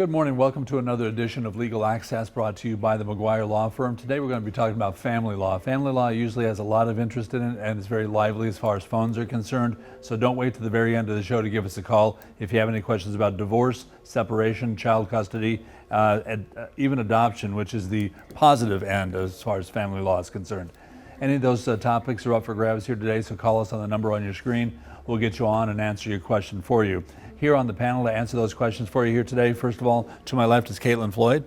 Good morning. Welcome to another edition of Legal Access brought to you by the McGuire Law Firm. Today we're going to be talking about family law. Family law usually has a lot of interest in it and it's very lively as far as phones are concerned. So don't wait to the very end of the show to give us a call if you have any questions about divorce, separation, child custody, and even adoption, which is the positive end as far as family law is concerned. Any of those topics are up for grabs here today, so call us on the number on your screen. We'll get you on and answer your question for you. Here on the panel to answer those questions for you here today, first of all, to my left is Caitlin Floyd.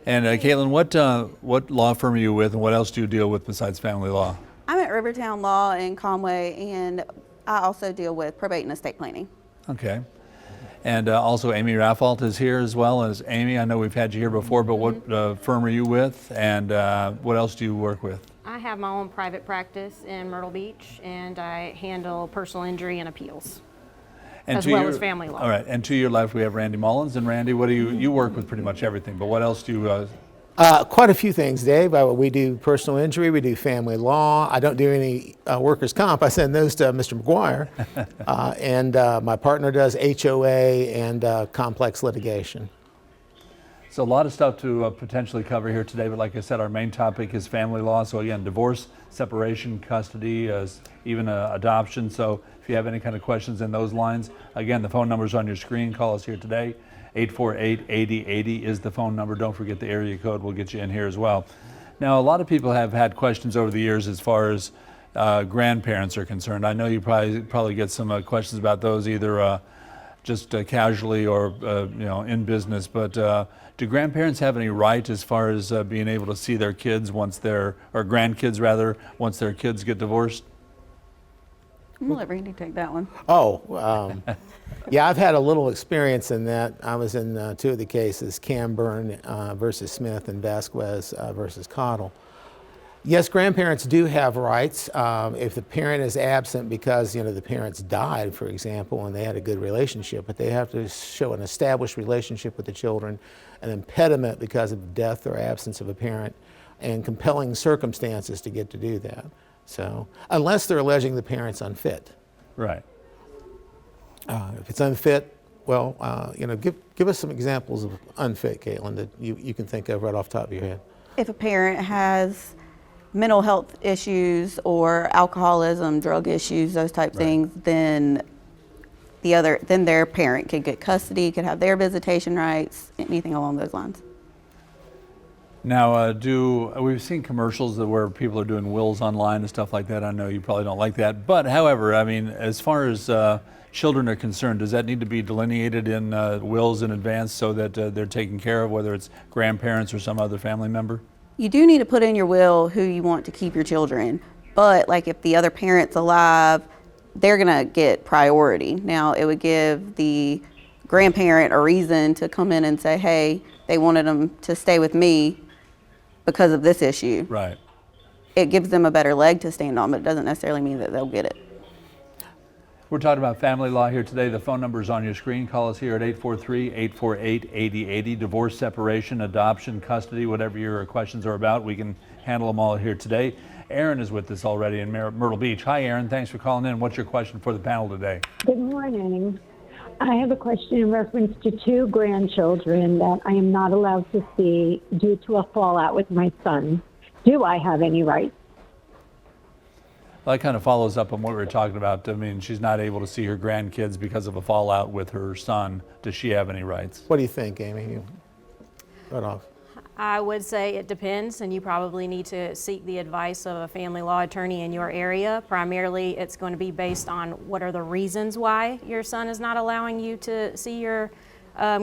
And Caitlin, what law firm are you with and what else do you deal with besides family law? I'm at Rivertown Law in Conway, and I also deal with probate and estate planning. Okay. And also Amy Raffalt is here as well. As Amy, I know we've had you here before, but what firm are you with and what else do you work with? I have my own private practice in Myrtle Beach, and I handle personal injury and appeals, as well as family law. All right, and to your left we have Randy Mullins. And Randy, what do you work with pretty much everything, but what else do you? Quite a few things, Dave. We do personal injury, we do family law. I don't do any workers' comp. I send those to Mr. McGuire. And my partner does HOA and complex litigation. So a lot of stuff to potentially cover here today, but like I said, our main topic is family law. So again, divorce, separation, custody, even adoption. So if you have any kind of questions in those lines, again, the phone number's on your screen. Call us here today. 848-8080 is the phone number. Don't forget the area code. We'll get you in here as well. Now, a lot of people have had questions over the years as far as grandparents are concerned. I know you probably get some questions about those either just casually or in business, but do grandparents have any right as far as being able to see their kids or grandkids rather, once their kids get divorced? I'm gonna let Randy take that one. Yeah, I've had a little experience in that. I was in two of the cases, Camburn versus Smith and Vasquez versus Cottle. Yes, grandparents do have rights if the parent is absent because the parents died, for example, and they had a good relationship, but they have to show an established relationship with the children, an impediment because of death or absence of a parent, and compelling circumstances to get to do that. So, unless they're alleging the parent's unfit. Right. If it's unfit, well, give us some examples of unfit, Caitlin, that you can think of right off the top of your head. If a parent has mental health issues or alcoholism, drug issues, those type things, then their parent could get custody, could have their visitation rights, anything along those lines. Now, we've seen commercials where people are doing wills online and stuff like that. I know you probably don't like that, but however, I mean, as far as children are concerned, does that need to be delineated in wills in advance so that they're taken care of, whether it's grandparents or some other family member? You do need to put in your will who you want to keep your children, but like if the other parent's alive, they're gonna get priority. Now, it would give the grandparent a reason to come in and say, hey, they wanted them to stay with me because of this issue. Right. It gives them a better leg to stand on, but it doesn't necessarily mean that they'll get it. We're talking about family law here today. The phone number is on your screen. Call us here at 843-848-8080. Divorce, separation, adoption, custody, whatever your questions are about, we can handle them all here today. Aaron is with us already in Myrtle Beach. Hi, Aaron. Thanks for calling in. What's your question for the panel today? Good morning. I have a question in reference to two grandchildren that I am not allowed to see due to a fallout with my son. Do I have any rights? Well, that kind of follows up on what we were talking about. I mean, she's not able to see her grandkids because of a fallout with her son. Does she have any rights? What do you think, Amy? You start off. I would say it depends, and you probably need to seek the advice of a family law attorney in your area. Primarily, it's going to be based on what are the reasons why your son is not allowing you to see your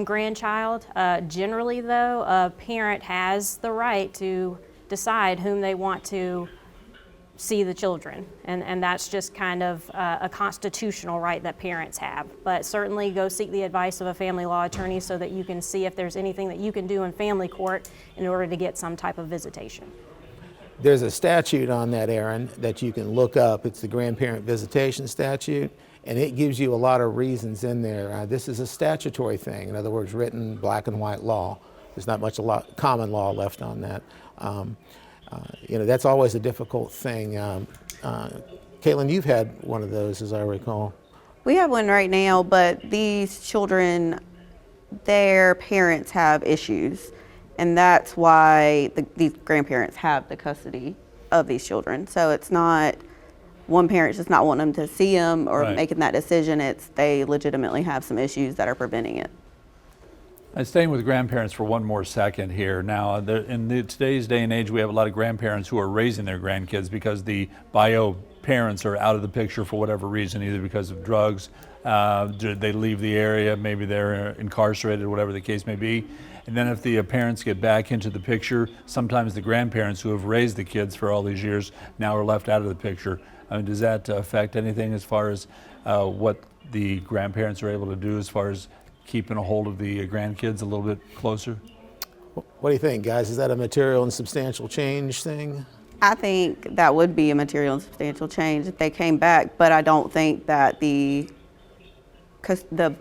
grandchild. Generally, though, a parent has the right to decide whom they want to see the children, and that's just kind of a constitutional right that parents have. But certainly go seek the advice of a family law attorney so that you can see if there's anything that you can do in family court in order to get some type of visitation. There's a statute on that, Aaron, that you can look up. It's the grandparent visitation statute, and it gives you a lot of reasons in there. This is a statutory thing, in other words, written black and white law. There's not much common law left on that. That's always a difficult thing. Caitlin, you've had one of those, as I recall. We have one right now, but these children their parents have issues, and that's why these grandparents have the custody of these children. So it's not one parent's just not wanting them to see them or Right. making that decision. It's they legitimately have some issues that are preventing it. I'm staying with grandparents for one more second here. Now, today's day and age, we have a lot of grandparents who are raising their grandkids because the bio parents are out of the picture for whatever reason, either because of drugs, they leave the area, maybe they're incarcerated, whatever the case may be. And then if the parents get back into the picture, sometimes the grandparents who have raised the kids for all these years now are left out of the picture. I mean, does that affect anything as far as what the grandparents are able to do as far as keeping a hold of the grandkids a little bit closer? What do you think, guys? Is that a material and substantial change thing? I think that would be a material and substantial change if they came back, but I don't think that the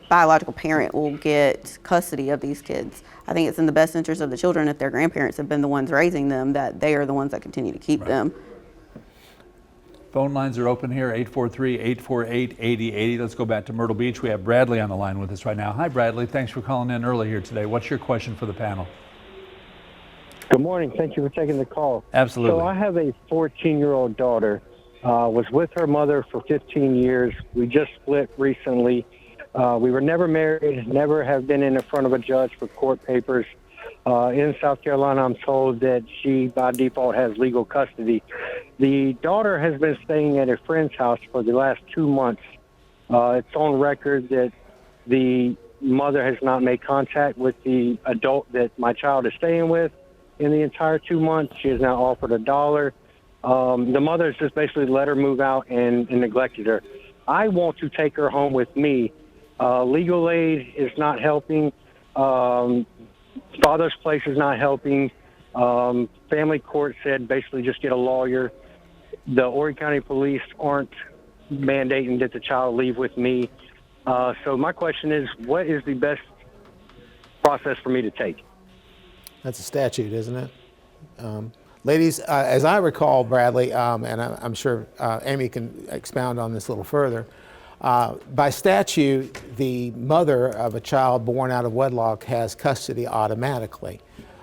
biological parent will get custody of these kids. I think it's in the best interest of the children, if their grandparents have been the ones raising them, that they are the ones that continue to keep them. Phone lines are open here, 843-848-8080. Let's go back to Myrtle Beach. We have Bradley on the line with us right now. Hi, Bradley. Thanks for calling in early here today. What's your question for the panel? Good morning. Thank you for taking the call. Absolutely. So I have a 14-year-old daughter. Was with her mother for 15 years. We just split recently. We were never married, never have been in front of a judge for court papers. In South Carolina, I'm told that she, by default, has legal custody. The daughter has been staying at a friend's house for the last 2 months. It's on record that the mother has not made contact with the adult that my child is staying with in the entire 2 months. She has now offered $1. The mother has just basically let her move out and neglected her. I want to take her home with me. Legal aid is not helping. Father's place is not helping. Family court said basically just get a lawyer. The Horry County Police aren't mandating that the child leave with me. So my question is, what is the best process for me to take? That's a statute, isn't it? Ladies, as I recall, Bradley, and I'm sure Amy can expound on this a little further, by statute, the mother of a child born out of wedlock has custody automatically.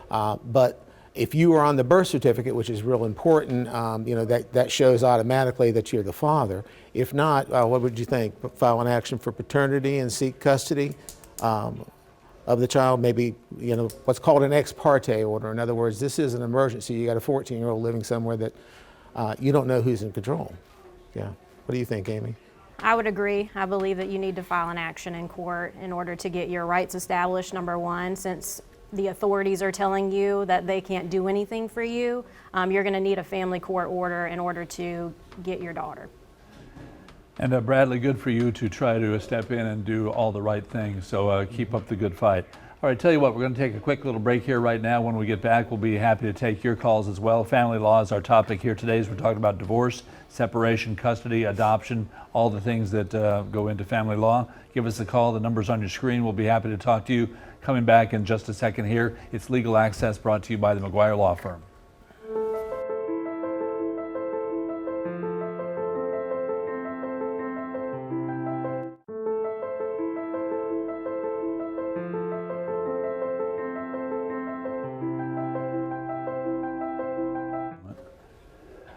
But if you are on the birth certificate, which is real important, that shows automatically that you're the father. If not, what would you think? File an action for paternity and seek custody of the child? Maybe, what's called an ex parte order. In other words, this is an emergency. You got a 14-year-old living somewhere that you don't know who's in control. Yeah. What do you think, Amy? I would agree. I believe that you need to file an action in court in order to get your rights established, number one, since the authorities are telling you that they can't do anything for you. You're going to need a family court order in order to get your daughter. And Bradley, good for you to try to step in and do all the right things. So keep up the good fight. All right, tell you what, we're going to take a quick little break here right now. When we get back, we'll be happy to take your calls as well. Family law is our topic here today as we're talking about divorce, separation, custody, adoption, all the things that go into family law. Give us a call. The number's on your screen. We'll be happy to talk to you. Coming back in just a second here. It's Legal Access brought to you by the McGuire Law Firm.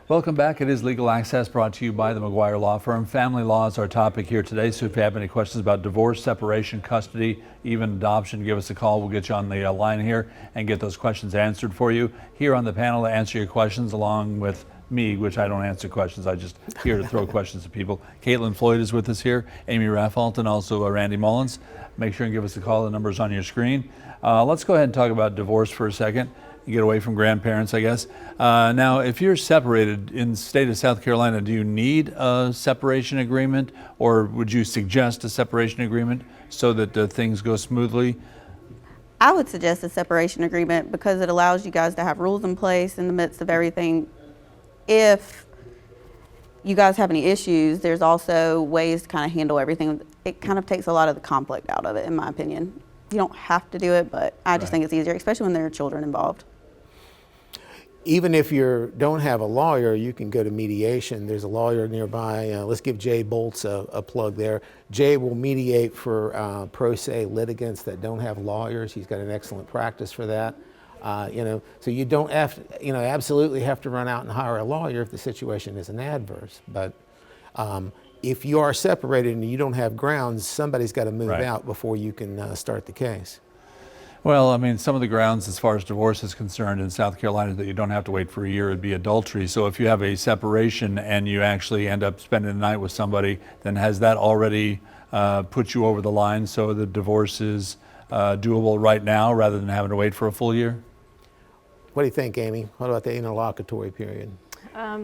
Welcome back. It is Legal Access brought to you by the McGuire Law Firm. Family law is our topic here today, so if you have any questions about divorce, separation, custody, even adoption, give us a call. We'll get you on the line here and get those questions answered for you. Here on the panel to answer your questions along with me, which I don't answer questions, I just here to throw questions to people. Caitlin Floyd is with us here, Amy Raffalt, and also Randy Mullins. Make sure and give us a call. The number's on your screen. Let's go ahead and talk about divorce for a second. Get away from grandparents, I guess. Now, if you're separated in the state of South Carolina, do you need a separation agreement, or would you suggest a separation agreement so that things go smoothly? I would suggest a separation agreement because it allows you guys to have rules in place in the midst of everything. If you guys have any issues, there's also ways to kind of handle everything. It kind of takes a lot of the conflict out of it, in my opinion. You don't have to do it, but I just think it's easier, especially when there are children involved. even if you don't have a lawyer, you can go to mediation. There's a lawyer nearby. Let's give Jay Bolts a plug there. Jay will mediate for pro se litigants that don't have lawyers. He's got an excellent practice for that. So you don't have to, absolutely have to run out and hire a lawyer if the situation isn't adverse. But if you are separated and you don't have grounds, somebody's got to move Right. out before you can start the case. Well, I mean, some of the grounds as far as divorce is concerned in South Carolina that you don't have to wait for a year would be adultery. So if you have a separation and you actually end up spending the night with somebody, then has that already put you over the line so the divorce is doable right now rather than having to wait for a full year? What do you think, Amy? What about the interlocutory period?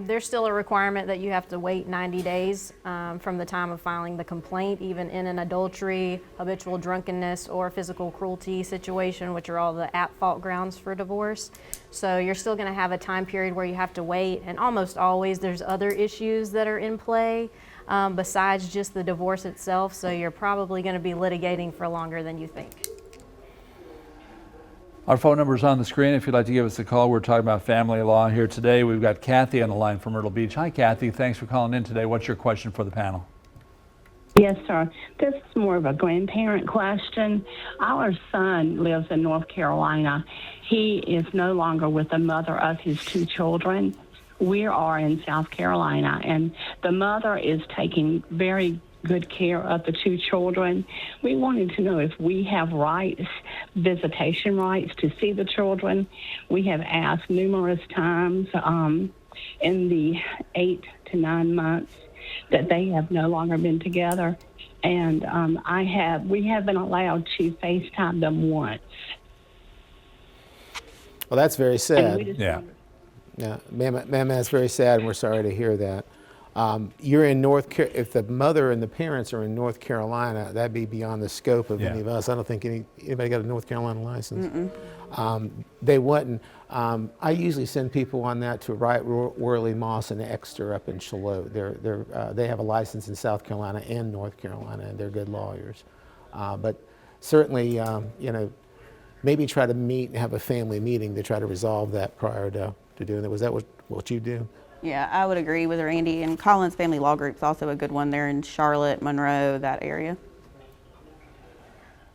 There's still a requirement that you have to wait 90 days from the time of filing the complaint, even in an adultery, habitual drunkenness, or physical cruelty situation, which are all the at-fault grounds for divorce. So you're still going to have a time period where you have to wait, and almost always there's other issues that are in play besides just the divorce itself, so you're probably going to be litigating for longer than you think. Our phone number is on the screen if you'd like to give us a call. We're talking about family law here today. We've got Kathy on the line from Myrtle Beach. Hi, Kathy. Thanks for calling in today. What's your question for the panel? Yes, sir. This is more of a grandparent question. Our son lives in North Carolina. He is no longer with the mother of his 2 children. We are in South Carolina, and the mother is taking very good care of the 2 children. We wanted to know if we have rights, visitation rights to see the children. We have asked numerous times in the 8 to 9 months that they have no longer been together, and we have been allowed to FaceTime them once. Well, that's very And sad. we just Yeah. wondered- Yeah, ma'am, that's very sad, and we're sorry to hear that. You're in if the mother and the parents are in North Carolina, that'd be beyond the scope of any Yeah. of us. I don't think anybody got a North Carolina license. They wouldn't. I usually send people on that to Wright, Worley, Moss, and Exeter up in Charlotte. They have a license in South Carolina and North Carolina, and they're good lawyers. But certainly, maybe try to meet and have a family meeting to try to resolve that prior to doing that. Was that what you do? Yeah, I would agree with Randy. And Collins Family Law Group's also a good one there in Charlotte, Monroe, that area.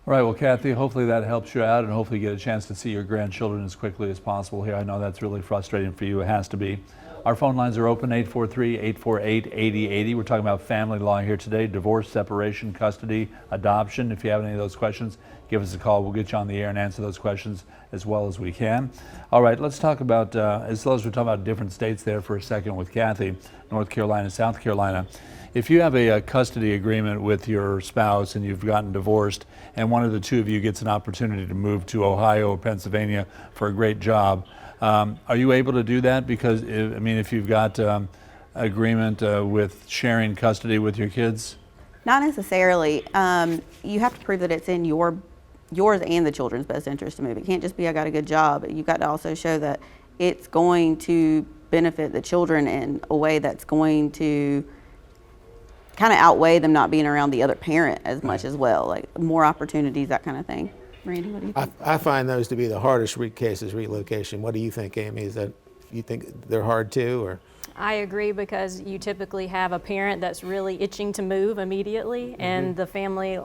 All right, well, Kathy, hopefully that helps you out and hopefully you get a chance to see your grandchildren as quickly as possible here. I know that's really frustrating for you. It has to be. Our phone lines are open, 843-848-8080. We're talking about family law here today, divorce, separation, custody, adoption. If you have any of those questions, give us a call. We'll get you on the air and answer those questions as well as we can. All right, let's talk about, as well as we're talking about different states there for a second with Kathy, North Carolina, South Carolina. If you have a custody agreement with your spouse and you've gotten divorced and one of the two of you gets an opportunity to move to Ohio or Pennsylvania for a great job, are you able to do that? Because, if you've got agreement with sharing custody with your kids? Not necessarily. You have to prove that it's in yours and the children's best interest to move. It can't just be, I got a good job. You've got to also show that it's going to benefit the children in a way that's going to kind of outweigh them not being around the other parent as much as well, like more opportunities, that kind of thing. Randy, what do you think? I find those to be the hardest cases, relocation. What do you think, Amy? Is that, you think they're hard too, or? I agree, because you typically have a parent that's really itching to move immediately, and the family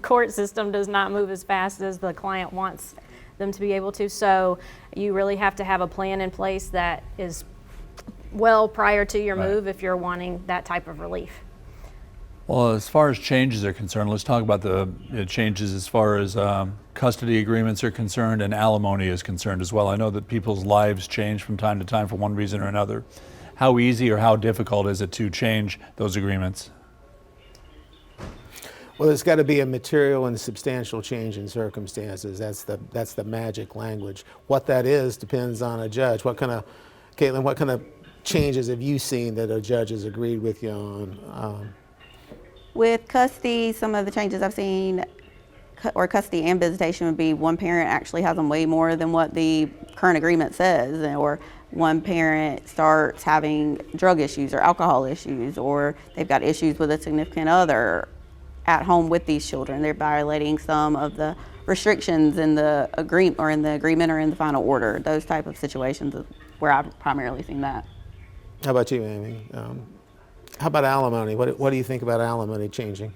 court system does not move as fast as the client wants them to be able to. So you really have to have a plan in place that is well prior to your move if you're wanting that type of relief. Well, as far as changes are concerned, let's talk about the changes as far as custody agreements are concerned and alimony is concerned as well. I know that people's lives change from time to time for one reason or another. How easy or how difficult is it to change those agreements? Well, there's got to be a material and substantial change in circumstances. That's the magic language. What that is depends on a judge. Caitlin, what kind of changes have you seen that a judge has agreed with you on? With custody, some of the changes I've seen, or custody and visitation, would be one parent actually has them way more than what the current agreement says, or one parent starts having drug issues or alcohol issues, or they've got issues with a significant other. at home with these children. They're violating some of the restrictions in the agreement or in the final order. Those type of situations is where I've primarily seen that. How about you, Amy? How about alimony? What do you think about alimony changing?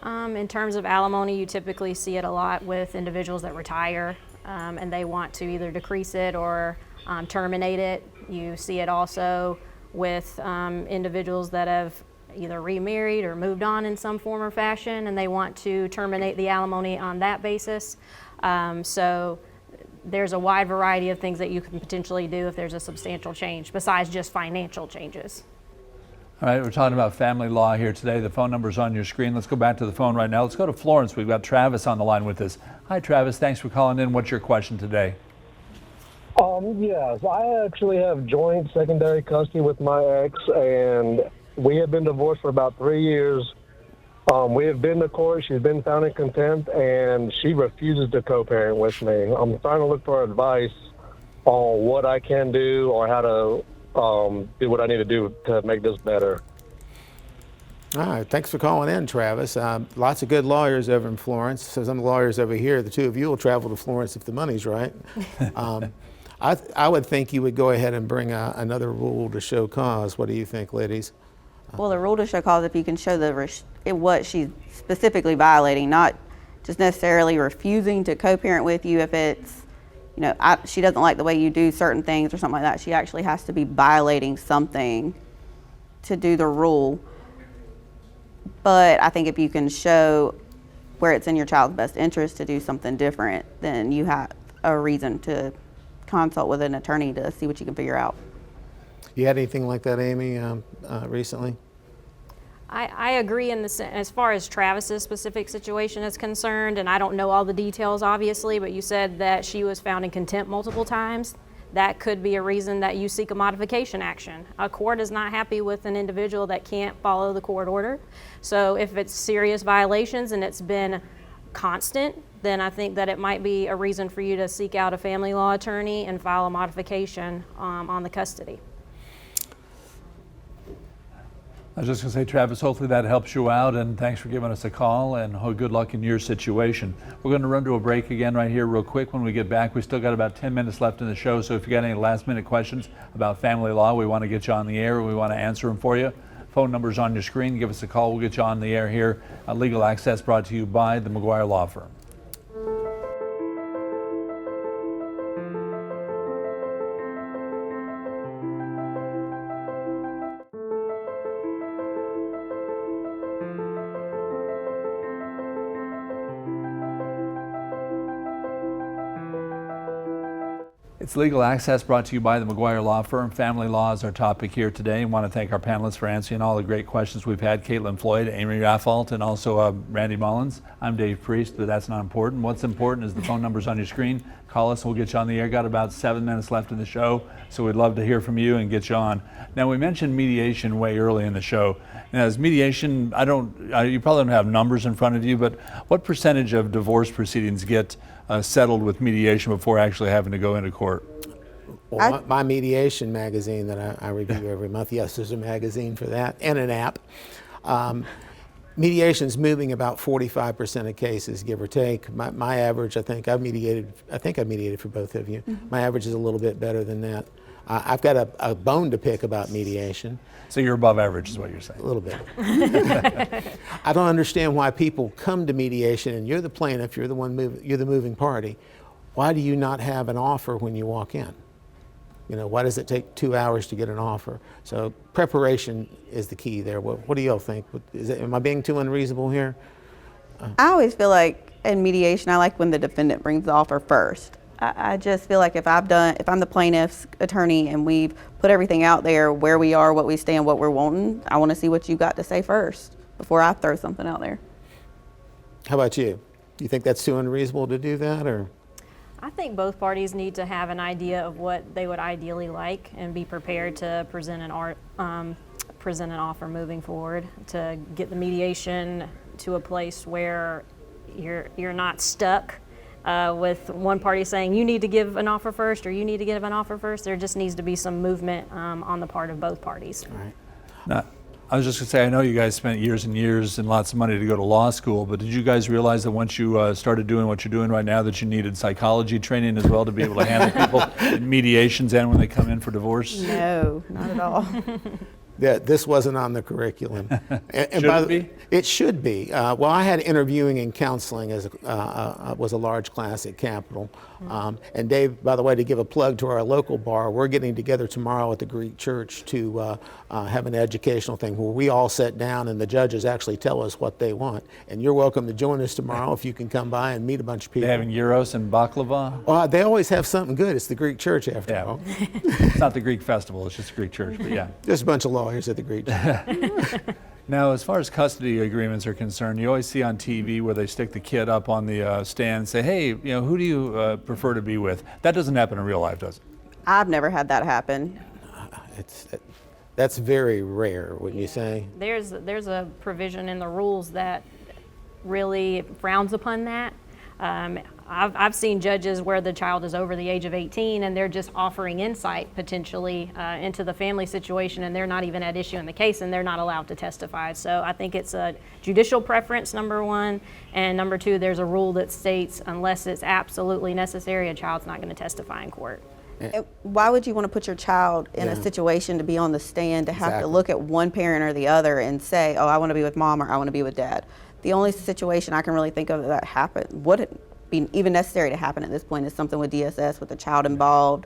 In terms of alimony, you typically see it a lot with individuals that retire and they want to either decrease it or terminate it. You see it also with individuals that have either remarried or moved on in some form or fashion, and they want to terminate the alimony on that basis. So there's a wide variety of things that you can potentially do if there's a substantial change besides just financial changes. All right, we're talking about family law here today. The phone number's on your screen. Let's go back to the phone right now. Let's go to Florence. We've got Travis on the line with us. Hi, Travis. Thanks for calling in. What's your question today? Yes, I actually have joint secondary custody with my ex, and we have been divorced for about 3 years. We have been to court. She's been found in contempt, and she refuses to co-parent with me. I'm trying to look for advice on what I can do or how to do what I need to do to make this better. All right, thanks for calling in, Travis. Lots of good lawyers over in Florence. So some lawyers over here. The two of you will travel to Florence if the money's right. I would think you would go ahead and bring another rule to show cause. What do you think, ladies? Well, the rule to show cause, if you can show what she's specifically violating, not just necessarily refusing to co-parent with you if it's, she doesn't like the way you do certain things or something like that. She actually has to be violating something to do the rule. But I think if you can show where it's in your child's best interest to do something different, then you have a reason to consult with an attorney to see what you can figure out. You had anything like that, Amy, recently? I agree as far as Travis's specific situation is concerned, and I don't know all the details obviously, but you said that she was found in contempt multiple times. That could be a reason that you seek a modification action. A court is not happy with an individual that can't follow the court order. So if it's serious violations and it's been constant, then I think that it might be a reason for you to seek out a family law attorney and file a modification on the custody. I was just going to say, Travis, hopefully that helps you out, and thanks for giving us a call, and good luck in your situation. We're going to run to a break again right here real quick. When we get back, we still got about 10 minutes left in the show, so if you got any last-minute questions about family law, we want to get you on the air, and we want to answer them for you. Phone number's on your screen. Give us a call. We'll get you on the air here. Legal Access brought to you by the McGuire Law Firm. It's Legal Access brought to you by the McGuire Law Firm. Family law is our topic here today. I want to thank our panelists for answering all the great questions we've had. Caitlin Floyd, Amy Raffalt, and also Randy Mullins. I'm Dave Priest, but that's not important. What's important is the phone numbers on your screen. Call us and we'll get you on the air. Got about 7 minutes left in the show, so we'd love to hear from you and get you on. Now, we mentioned mediation way early in the show. Now, as mediation, you probably don't have numbers in front of you, but what percentage of divorce proceedings get settled with mediation before actually having to go into court? Well, my mediation magazine that I review every month, yes, there's a magazine for that and an app. Mediation's moving about 45% of cases, give or take. My average, I think I've mediated for both of you. Mm-hmm. My average is a little bit better than that. I've got a bone to pick about mediation. So you're above average is what you're saying? A little bit. I don't understand why people come to mediation and you're the plaintiff, you're the moving party. Why do you not have an offer when you walk in? Why does it take 2 hours to get an offer? So preparation is the key there. What do y'all think? Am I being too unreasonable here? I always feel like in mediation, I like when the defendant brings the offer first. I just feel like if I'm the plaintiff's attorney and we've put everything out there, where we are, what we stand, what we're wanting, I want to see what you got to say first before I throw something out there. How about you? You think that's too unreasonable to do that, or? I think both parties need to have an idea of what they would ideally like and be prepared to present an offer moving forward to get the mediation to a place where you're not stuck with one party saying you need to give an offer first or you need to give an offer first. There just needs to be some movement on the part of both parties. All right. Now, I was just going to say, I know you guys spent years and years and lots of money to go to law school, but did you guys realize that once you started doing what you're doing right now, that you needed psychology training as well to be able to handle people in mediations and when they come in for divorce? No, not at all. That this wasn't on the curriculum. And Should it be? It should be. Well, I had interviewing and counseling as was a large class at Capitol. And Dave, by the way, to give a plug to our local bar, we're getting together tomorrow at the Greek Church to have an educational thing where we all sit down and the judges actually tell us what they want. And you're welcome to join us tomorrow if you can come by and meet a bunch of people. They having gyros and baklava? They always have something good. It's the Greek Church after all. It's not the Greek festival, it's just the Greek church, but yeah. Just a bunch of lawyers at the Greek Church. Now, as far as custody agreements are concerned, you always see on TV where they stick the kid up on the stand and say, hey, who do you prefer to be with? That doesn't happen in real life, does it? I've never had that happen. That's very rare, wouldn't you say? There's a provision in the rules that really frowns upon that. I've seen judges where the child is over the age of 18 and they're just offering insight potentially into the family situation, and they're not even at issue in the case and they're not allowed to testify. So I think it's a judicial preference, number one, and number two, there's a rule that states unless it's absolutely necessary, a child's not going to testify in court. Why would you want to put your child in a situation to be on the stand to have to Exactly. look at one parent or the other and say, oh, I want to be with mom or I want to be with dad? The only situation I can really think of that happened, would it be even necessary to happen at this point, is something with DSS with the child involved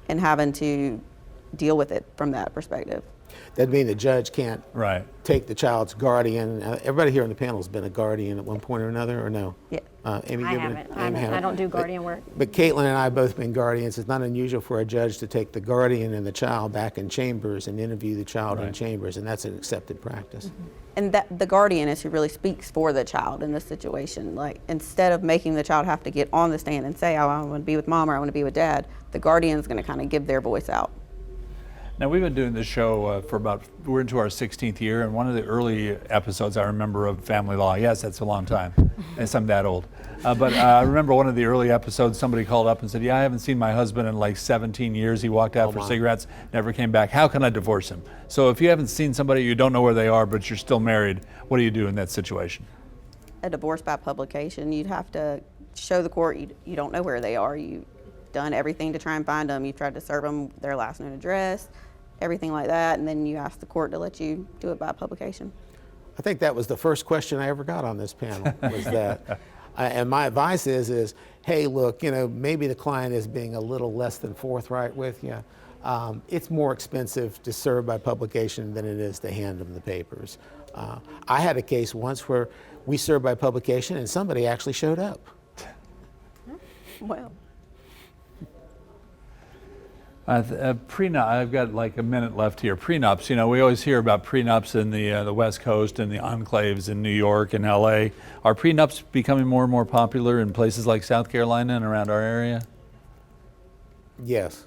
and having to deal with it from that perspective. That'd mean the judge can't Right. take the child's guardian. Everybody here on the panel has been a guardian at one point or another, or no? Yeah. Amy, I you've been- haven't. Amy I don't do guardian work. But Caitlin and I have both been guardians. It's not unusual for a judge to take the guardian and the child back in chambers and interview the child in Right. chambers, and that's an accepted practice. And that the guardian is who really speaks for the child in this situation. Like, instead of making the child have to get on the stand and say, oh, I want to be with mom or I want to be with dad, the guardian's going to kind of give their voice out. Now, we've been doing this show we're into our 16th year, and one of the early episodes I remember of Family Law, yes, that's a long time, yes, I'm that old. But I remember one of the early episodes, somebody called up and said, yeah, I haven't seen my husband in like 17 years. He walked out for my. cigarettes, never came back. How can I divorce him? So if you haven't seen somebody, you don't know where they are, but you're still married, what do you do in that situation? A divorce by publication, you'd have to show the court you don't know where they are. You've done everything to try and find them. You've tried to serve them their last known address, everything like that, and then you ask the court to let you do it by publication. I think that was the first question I ever got on this panel, was that. And my advice is, hey, look, maybe the client is being a little less than forthright with you. It's more expensive to serve by publication than it is to hand them the papers. I had a case once where we served by publication and somebody actually showed up. Well, Prenup, I've got like a minute left here. Prenups, we always hear about prenups in the West Coast and the enclaves in New York and LA. Are prenups becoming more and more popular in places like South Carolina and around our area? Yes.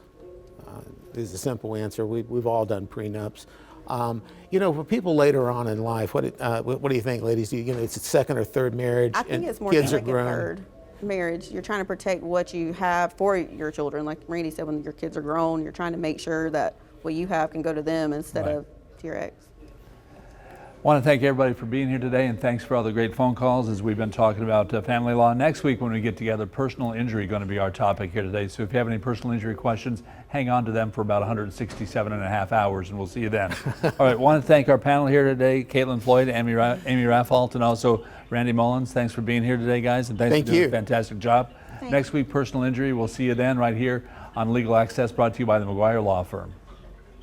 Is a simple answer. We've all done prenups. For people later on in life, what do you think, ladies? It's a second or third marriage, I think and it's more kids than are like a grown. third marriage. You're trying to protect what you have for your children. Like Randy said, when your kids are grown, you're trying to make sure that what you have can go to them instead Right. of to your ex. I want to thank everybody for being here today, and thanks for all the great phone calls as we've been talking about family law. Next week when we get together, personal injury going to be our topic here today. So if you have any personal injury questions, hang on to them for about 167 and a half hours, and we'll see you then. All right, want to thank our panel here today, Caitlin Floyd, Amy Raffalt, and also Randy Mullins. Thanks for being here today, guys, and thanks Thank for doing you. a fantastic job. Next week, personal injury. We'll see you then right here on Legal Access, brought to you by the McGuire Law Firm.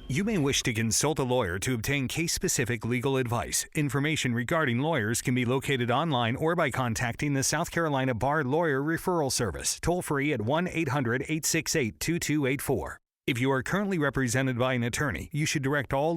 You may wish to consult a lawyer to obtain case-specific legal advice. Information regarding lawyers can be located online or by contacting the South Carolina Bar Lawyer Referral Service, toll-free at 1-800-868-2284. If you are currently represented by an attorney, you should direct all